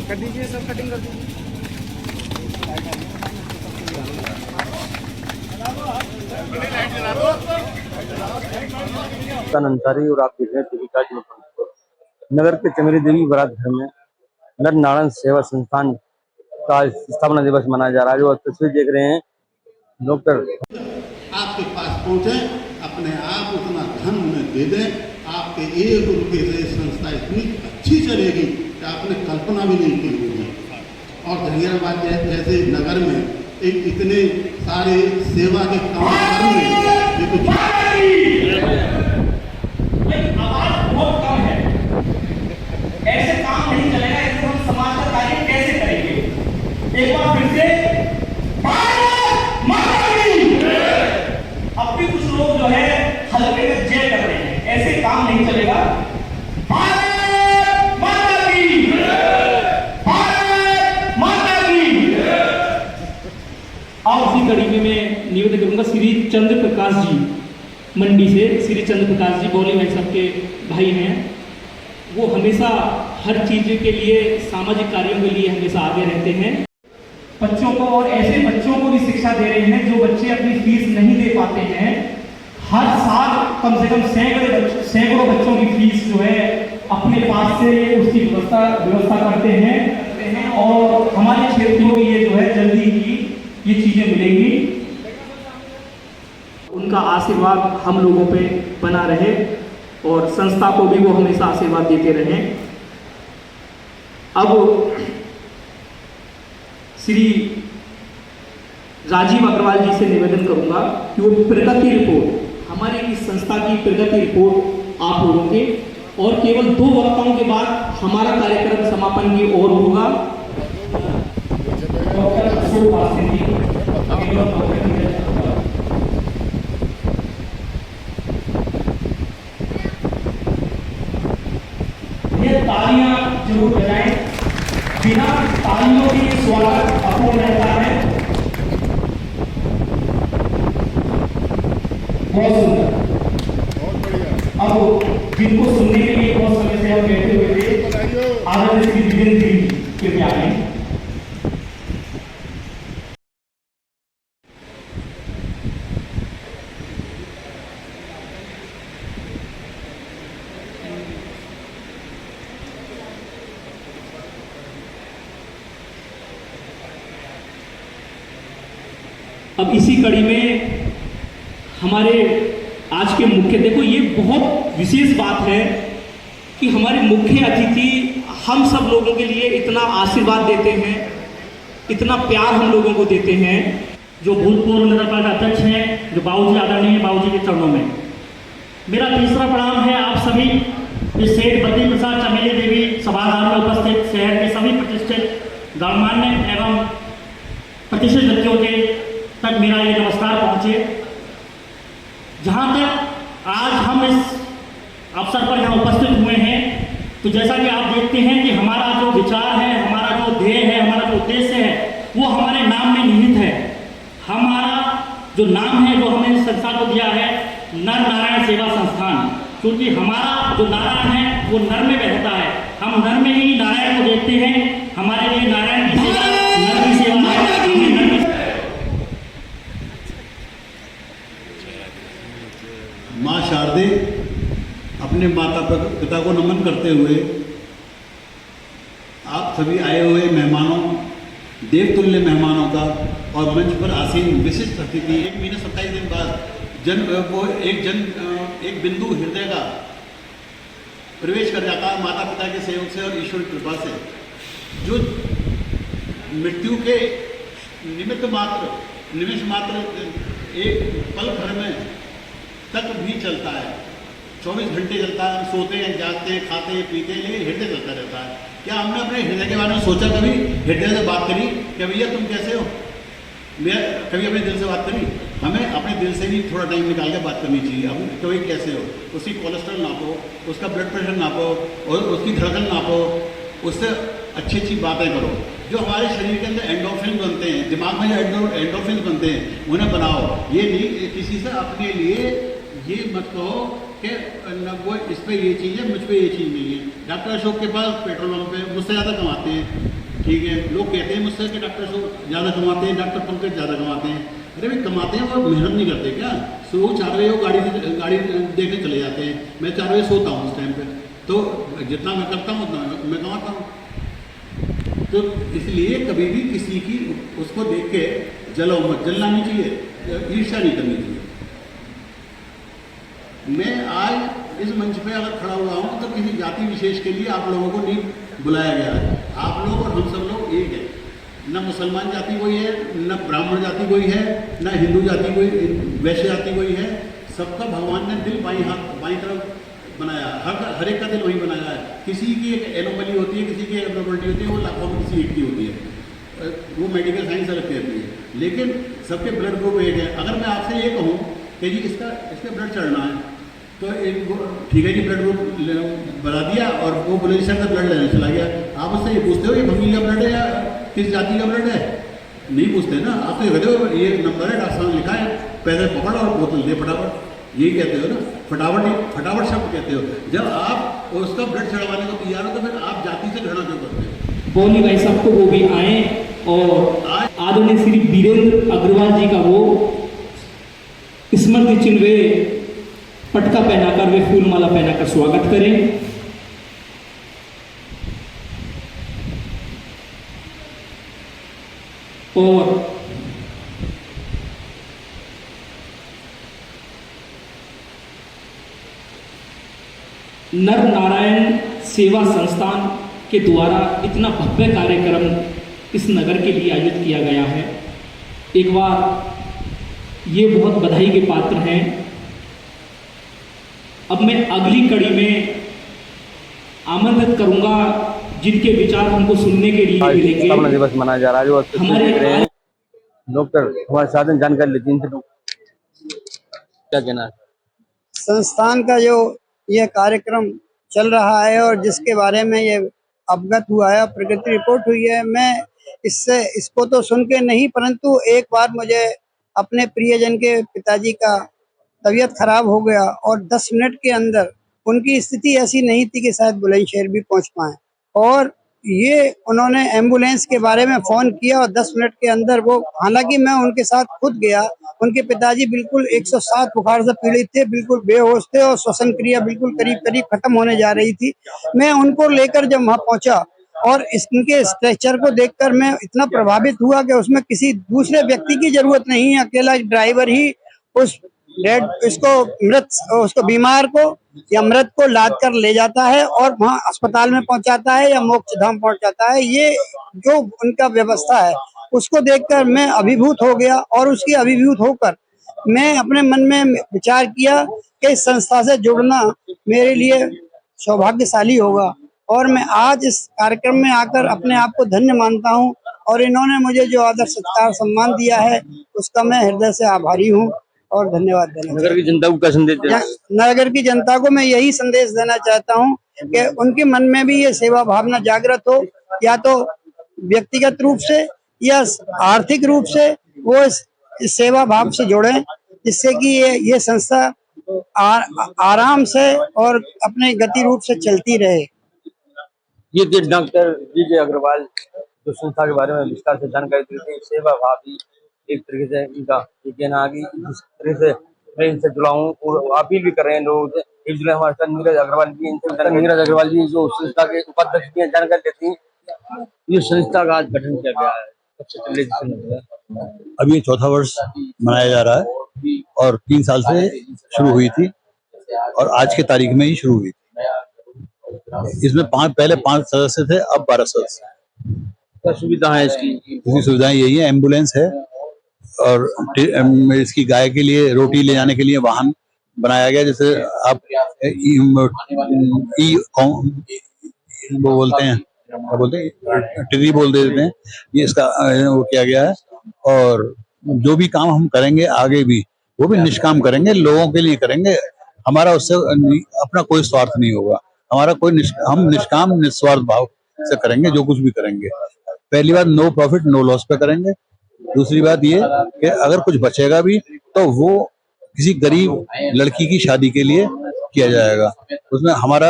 कर दीजिए, सब कटिंग कर दीजिए। अंसारी और आप देख रहे हैं टीवी का नगर के चमेली देवी बारात घर में नर नारायण सेवा संस्थान का स्थापना दिवस मनाया जा रहा है। जो तस्वीर देख रहे हैं डॉक्टर आपके पास पहुंचे, अपने आप उतना धन उन्हें दे दें, आपके 1 रुपये से संस्था इतनी अच्छी चलेगी कि आपने कल्पना भी नहीं की होगी। और धन्यवाद जैसे नगर में एक इतने सारे सेवा के काम करने ये कुछ आवाज बहुत कम है, ऐसे काम नहीं चलेगा। ऐसे हम समाज का कार्य कैसे करेंगे? एक बार फिर से अब भी कुछ लोग जो है हल्के में जय कर रहे हैं, ऐसे काम नहीं चलेगा। भारत माता की, भारत माता की। और उसी कड़ी में मैं निवेदन करूंगा श्री चंद्र प्रकाश जी मंडी से, श्री चंद्र प्रकाश जी बौली भाई साहब के भाई हैं। वो हमेशा हर चीज के लिए, सामाजिक कार्यों के लिए हमेशा आगे रहते हैं बच्चों को, और ऐसे बच्चों को भी शिक्षा दे रहे हैं जो बच्चे अपनी फीस नहीं दे पाते हैं। हर साल कम से कम सैकड़ों बच्चों की फीस जो है अपने पास से उसकी व्यवस्था करते हैं और हमारे क्षेत्र में ये जो है जल्दी ही ये चीजें मिलेंगी। उनका आशीर्वाद हम लोगों पे बना रहे और संस्था को भी वो हमेशा आशीर्वाद देते रहे। अब श्री राजीव अग्रवाल जी से निवेदन करूंगा कि वो प्रगति रिपोर्ट, हमारी इस संस्था की प्रगति रिपोर्ट आप लोगों के, और केवल 2 वक्ताओं के बाद हमारा कार्यक्रम समापन की ओर होगा। डॉक्टर अशोक वास्ते जी तालियां जरूर बजाएं, बिना तालियों के स्वागत अपूर्ण रहता है। बहुत सुंदर। अब जिनको सुनने के लिए बहुत समय से हम बैठे हुए थे, आदरणीय श्री विजेंद्र जी कृपया आए। अब इसी कड़ी में हमारे आज के मुख्य, देखो ये बहुत विशेष बात है कि हमारे मुख्य अतिथि हम सब लोगों के लिए इतना आशीर्वाद देते हैं, इतना प्यार हम लोगों को देते हैं। जो भूतपूर्व नगर पालिका अध्यक्ष हैं, जो बाबूजी आदरणीय बाबूजी के चरणों में मेरा तीसरा प्रणाम है। आप सभी इस सेठ बद्री प्रसाद चमेली देवी सभागार में उपस्थित शहर के सभी प्रतिष्ठित गणमान्य एवं प्रतिष्ठित व्यक्तियों के तक मेरा ये नमस्कार पहुंचे। जहां तक आज हम इस अवसर पर यहाँ उपस्थित हुए हैं, तो जैसा कि आप देखते हैं कि हमारा जो विचार है, हमारा जो ध्येय है, हमारा जो उद्देश्य है, वो हमारे नाम में निहित है। हमारा जो नाम है, जो हमने इस संस्था को दिया है, नर नारायण सेवा संस्थान, क्योंकि हमारा जो नारायण है वो नर में रहता है। हम नर में ही नारायण को देखते हैं। हमारे लिए नारायण की सेवा नर की सेवा है। माँ शारदे अपने माता पिता को नमन करते हुए आप सभी आए हुए मेहमानों, देवतुल्य मेहमानों का और मंच पर आसीन विशिष्ट अतिथि 1 महीने 27 दिन बाद एक बिंदु हृदय का प्रवेश कर जाता है माता पिता के सहयोग से और ईश्वर की कृपा से, जो मृत्यु के निमित्त मात्र निमिष मात्र एक पल भर में तक भी चलता है। 24 घंटे चलता है। हम सोते हैं, जागते हैं, खाते हैं, पीते हैं, लेकिन हृदय चलता रहता है। क्या हमने अपने हृदय के बारे में सोचा कभी? हृदय से बात करी कि भैया तुम कैसे हो? मैं कभी अपने दिल से बात करी? हमें अपने दिल से भी थोड़ा टाइम निकाल के बात करनी चाहिए। हम कभी कैसे हो, उसकी कोलेस्ट्रॉल नापो, उसका ब्लड प्रेशर नापो और उसकी धड़कन नापो, उससे अच्छी अच्छी बातें करो। जो हमारे शरीर के अंदर एंडोफिन बनते हैं, दिमाग में जो एंडोफिन बनते हैं उन्हें बनाओ। ये नहीं किसी से अपने लिए ये मत कहो कि न वो इस पे ये चीज़ है, मुझ पे ये चीज़ नहीं है। डॉक्टर अशोक के पास पेट्रोल पंप पे मुझसे ज़्यादा कमाते हैं, ठीक है। लोग कहते हैं मुझसे कि डॉक्टर अशोक ज़्यादा कमाते हैं, डॉक्टर पंकज ज़्यादा कमाते हैं। अरे भाई कमाते हैं, वो मेहनत नहीं करते क्या? सुबह 4 बजे वो गाड़ी देखने चले जाते हैं, मैं 4 बजे सोता हूँ उस टाइम पर। तो जितना मैं करता हूँ उतना मैं कमाता हूँ। तो इसलिए कभी भी किसी की उसको देख के जलो मत, जलना नहीं चाहिए, ईर्ष्या नहीं करनी चाहिए। मैं आज इस मंच पे अगर खड़ा हुआ हूँ तो किसी जाति विशेष के लिए आप लोगों को नहीं बुलाया गया है। आप लोग और हम सब लोग एक हैं। न मुसलमान जाति कोई है, न ब्राह्मण जाति कोई है, न हिंदू जाति कोई, वैश्य जाति कोई है। सबका भगवान ने दिल बाईं तरफ बनाया, हर एक का दिल वही बनाया है। किसी की एक एनोमली होती है, किसी की एब्नॉर्मलिटी होती है, वो लाखों में किसी एक की होती है, वो मेडिकल साइंस अलग कहती है। लेकिन सबके ब्लड ग्रुप एक है। अगर मैं आपसे ये कहूँ कि जी इसका ब्लड चढ़ना है, तो ठीक है जी, ब्लड ग्रुप बढ़ा दिया और वो बोले सर का ब्लड लेने चला गया। आप उससे ये पूछते हो ये भंगी का ब्लड है या किस जाति का ब्लड है? नहीं पूछते ना। आप तो ये कहते हो ये नंबर है, डॉक्टर साहब लिखा है, पैदल पकड़ और बोतल दे फटाफट, यही कहते हो ना। फटाफट शब्द कहते हो। जब आप उसका ब्लड चढ़वाने को तैयार हो तो फिर आप जाति से घृणा क्यों करते हो? बॉली भाई साहब को वो भी आए और आदरणीय श्री वीरेंद्र अग्रवाल जी का वो स्मृति चिन्ह पटका पहनाकर, वे फूलमाला पहनाकर स्वागत करें। और नर नारायण सेवा संस्थान के द्वारा इतना भव्य कार्यक्रम इस नगर के लिए आयोजित किया गया है। एक बार ये बहुत बधाई के पात्र हैं। अब मैं अगली कड़ी में आमंत्रित करूंगा जिनके विचार हमको सुनने के लिए मिलेंगे। स्थापना दिवस मनाया जा रहा है, जो हमारे डॉक्टर हमारे साथ में जानकारी लेते हैं। क्या कहना है? संस्थान का जो यह कार्यक्रम चल रहा है और जिसके बारे में ये अवगत हुआ है, प्रगति रिपोर्ट हुई है, मैं इसको तो सुन के नहीं, परंतु एक बार मुझे अपने प्रियजन के पिताजी का तबीयत खराब हो गया और 10 मिनट के अंदर उनकी स्थिति ऐसी नहीं थी कि शायद बुलंदशहर भी पहुंच पाए। और ये उन्होंने एम्बुलेंस के बारे में फ़ोन किया और 10 मिनट के अंदर वो, हालांकि मैं उनके साथ खुद गया, उनके पिताजी बिल्कुल 107 बुखार से पीड़ित थे, बिल्कुल बेहोश थे और श्वसन क्रिया बिल्कुल करीब करीब खत्म होने जा रही थी। मैं उनको लेकर जब वहाँ पहुंचा और इनके स्ट्रेचर को देखकर मैं इतना प्रभावित हुआ कि उसमें किसी दूसरे व्यक्ति की जरूरत नहीं है, अकेला ड्राइवर ही उस उसको बीमार को या मृत को लाद कर ले जाता है और वहाँ अस्पताल में पहुंचाता है या मोक्ष धाम पहुंचाता है। ये जो उनका व्यवस्था है उसको देखकर मैं अभिभूत हो गया और उसकी अभिभूत होकर मैं अपने मन में विचार किया कि इस संस्था से जुड़ना मेरे लिए सौभाग्यशाली होगा और मैं आज इस कार्यक्रम में आकर अपने आप को धन्य मानता हूँ और इन्होंने मुझे जो आदर सत्कार सम्मान दिया है उसका मैं हृदय से आभारी हूँ और धन्यवाद देना। नगर की जनता को क्या संदेश देना? नगर की जनता को मैं यही संदेश देना चाहता हूँ कि उनके मन में भी ये सेवा भावना जागृत हो, या तो व्यक्तिगत रूप से या आर्थिक रूप से वो इस सेवा भाव से जुड़े, जिससे कि ये संस्था आराम से और अपने गति रूप से चलती रहे। ये थे डॉक्टर DJ अग्रवाल, जो संस्था के बारे में विस्तार से जानकारी देते हैं। सेवा भाव भी एक तरीके से इनका ये कहना है कि जिस तरह से मैं इनसे जुड़ा हूँ और अपील भी कर रहे हैं लोगों से। एक जुलाई हमारे साथ नीरज अग्रवाल जी, नीरज अग्रवाल जी जो संस्था के उपाध्यक्ष की जानकारी देती हैं। ये संस्था का आज गठन किया गया है, सबसे पहले अभी 4था वर्ष मनाया जा रहा है और 3 साल से शुरू हुई थी और आज के तारीख में ही शुरू हुई थी। इसमें पहले 5 सदस्य थे, अब 12 सदस्य। क्या सुविधा है इसकी सुविधाएं यही है, एम्बुलेंस है और इसकी गाय के लिए रोटी ले जाने के लिए वाहन बनाया गया, जैसे आप वो बोलते हैं, क्या बोलते हैं, टिर्री बोल देते हैं, ये इसका वो किया गया है। और जो भी काम हम करेंगे आगे भी वो भी निष्काम करेंगे, लोगों के लिए करेंगे। हमारा उससे अपना कोई स्वार्थ नहीं होगा, हमारा हम निष्काम निस्वार्थ भाव से करेंगे जो कुछ भी करेंगे। पहली बात, नो प्रॉफिट नो लॉस पे करेंगे। दूसरी बात ये कि अगर कुछ बचेगा भी तो वो किसी गरीब लड़की की शादी के लिए किया जाएगा, उसमें हमारा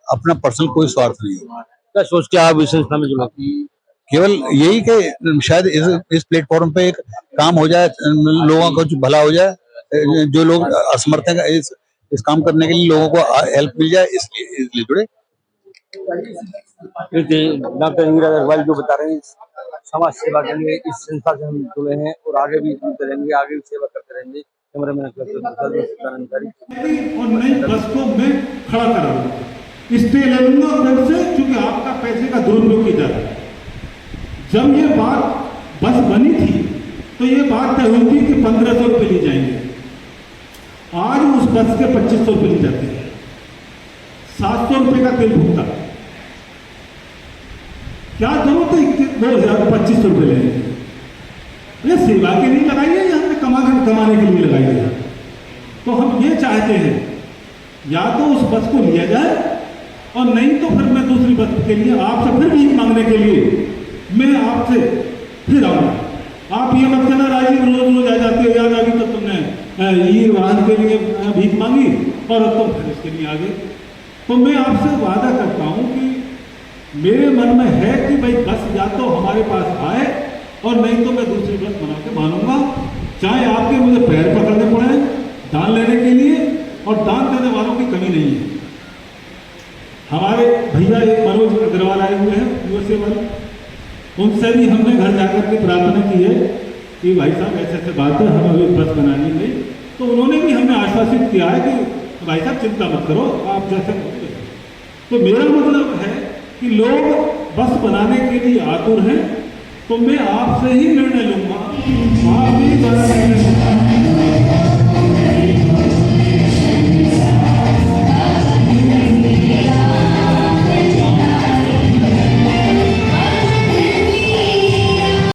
अपना पर्सनल कोई स्वार्थ नहीं होगा। क्या सोच के आप इस संस्था में जुड़े? केवल यही कि शायद इस प्लेटफॉर्म पे एक काम हो जाए, लोगों का कुछ भला हो जाए, जो लोग असमर्थ हैं इस काम करने के लिए लोगों को हेल्प मिल जाए, इसलिए जुड़े। डॉक्टर इंदिरा अग्रवाल जो बता रहे हैं समाज सेवा के लिए इस संस्था से हम जुड़े हैं और आगे भी जुड़ते रहेंगे, आगे भी सेवा करते रहेंगे। कैमरामैन और नई बस को मैं खड़ा कराऊंगा, स्टे ले लूंगा बैंक से, क्योंकि आपका पैसे का दुरुपयोग किया जा रहा है। जब ये बात बस बनी थी तो ये बात तय हुई थी कि 1500 रुपये ली जाएंगे। आज उस बस के 2500 रुपये ली जाते हैं, 700 रुपये का तेल भुगता। क्या जरूरत है कि 2500 रुपये लेंगे? ये सेवा के लिए लगाई है या हमने कमाने के लिए लगाई है? तो हम ये चाहते हैं या तो उस बस को लिया जाए और नहीं तो फिर मैं दूसरी बस के लिए आपसे फिर भीख मांगने के लिए मैं आपसे फिर आऊँगा। आप ये मत कहना राजीव रोज रोज आ जाते हो, याद अभी तो तुमने ये वाहन के लिए भीख मांगी और अब तुम फिर इसके लिए आ गए। तो मैं आपसे वादा करता हूँ कि मेरे मन में है कि भाई बस या तो हमारे पास आए और नहीं तो मैं दूसरी बस बना के मानूंगा, चाहे आपके मुझे पैर पकड़ने पड़े दान लेने के लिए, और दान देने वालों की कमी नहीं है। हमारे भैया एक मनोज अग्रवाल आए हुए हैं यूएसए वाले, उनसे भी हमने घर जाकर के प्रार्थना की है कि भाई साहब ऐसे ऐसे बात है, हमें अभी बस बनानी है। तो उन्होंने भी हमें आश्वासित किया है कि भाई साहब चिंता मत करो, आप जैसे। तो मेरा मतलब है कि लोग बस बनाने के लिए आतुर हैं, तो मैं आपसे ही निर्णय लूंगा, आप ही